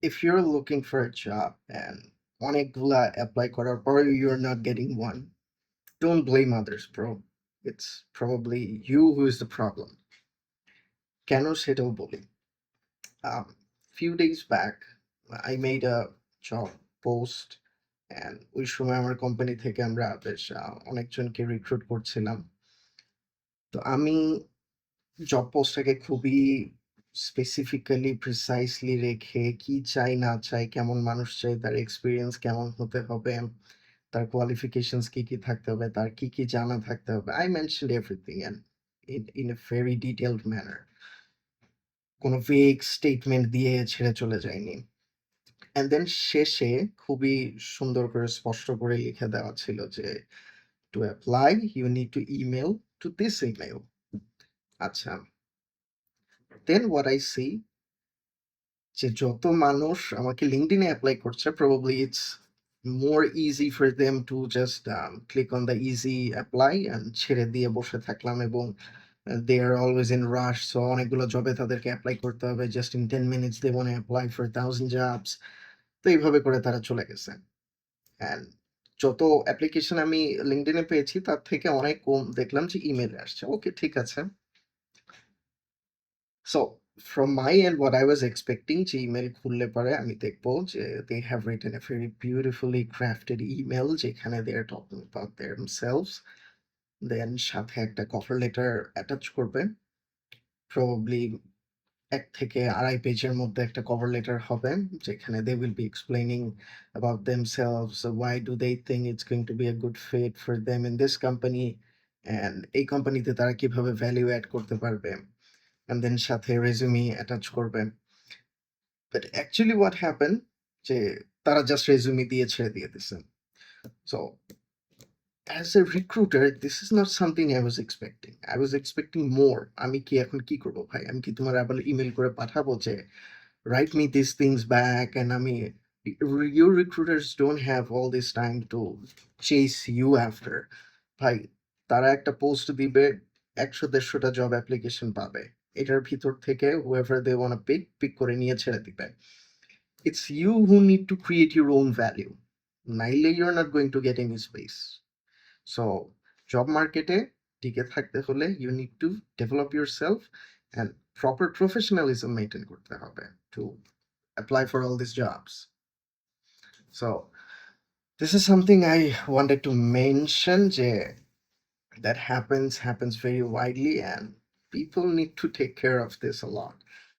if you're looking for a job and অনেকগুলা apply করার পরেও you're not getting one, don't blame others, bro. It's probably you who is the problem. কেন সেটাও বলি। Few days back, I made a job post and ওই সময় আমার company থেকে আমরা বেশ অনেকজনকে রিক্রুট করছিলাম। তো আমি জব পোস্টটাকে খুবই স্পেসিফিক্যালি প্রিসাইসলি রেখে কি চাই না চাই, কেমন মানুষ চাই, তার এক্সপেরিয়েন্স কেমন হতে হবে, তার কোয়ালিফিকেশনস কি থাকতে হবে, তার কি জানা থাকতে হবে। I mentioned everything and in a very detailed manner. কোনো ভেগ স্টেটমেন্ট দিয়ে ছেড়ে চলে যাইনি। অ্যান্ড দেন শেষে খুবই সুন্দর করে স্পষ্ট করে লিখে দেওয়া ছিল যে, "To apply, you need to email to this email." আচ্ছা। Then what I see যে যত মানুষ আমাকে LinkedIn এ এপ্লাই করছে, probably it's more easy for them to just click on the easy apply and ছেড়ে দিয়ে বসে থাকলাম এবং they are always in rush. So অনেকগুলো জবে তাদেরকে এপ্লাই করতে হবে। Just in 10 minutes they want to apply for 1,000 jobs. তো এইভাবে করে তারা চলে গেছে। And যত অ্যাপ্লিকেশন আমি LinkedIn এ পেয়েছি তার থেকে অনেক কম দেখলাম যে ইমেইলে আসছে। ওকে, ঠিক আছে। So from my end, what I was expecting যে ইমেইল খুললে পরে আমি দেখবো যে they have written a very beautifully crafted email যেখানে they are talking about themselves. Then সাথে একটা কভার লেটার অ্যাটাচ করবে। Probably ১ থেকে ২.৫ পেজের মধ্যে একটা কভার লেটার হবে যেখানে they will be explaining about themselves, why do they think it's going to be a good fit for them in this company and এই কোম্পানিতে তারা কিভাবে ভ্যালু এড করতে পারবে। And then সাথে রেজুমি অ্যাটাচ করবে। But actually what happened যে তারা জাস্ট রেজুমি দিয়ে ছেড়ে দিয়ে দিছে। So as a recruiter, this is not something I was expecting. I was expecting more. আমি কি এখন কি করব ভাই? আমি কি তোমার আবার ইমেইল করে পাঠাবো যে write me these things back and I mean your recruiters don't have all this time to chase you after. ভাই, তারা একটা পোস্ট দিবে, ১০০-১৫০টা জব অ্যাপ্লিকেশন পাবে। এটার ভিতর থেকে whoever they wanna pick করে নিয়ে ছেড়ে দিবে। It's you who need to create your own value. নাইলে you're not going to get any space. So job মার্কেটে টিকে থাকতে হলে you need to develop yourself and proper professionalism maintain করতে হবে to apply for all these jobs. So this is something I wanted to mention যে that happens very widely and people need to take care of this a lot.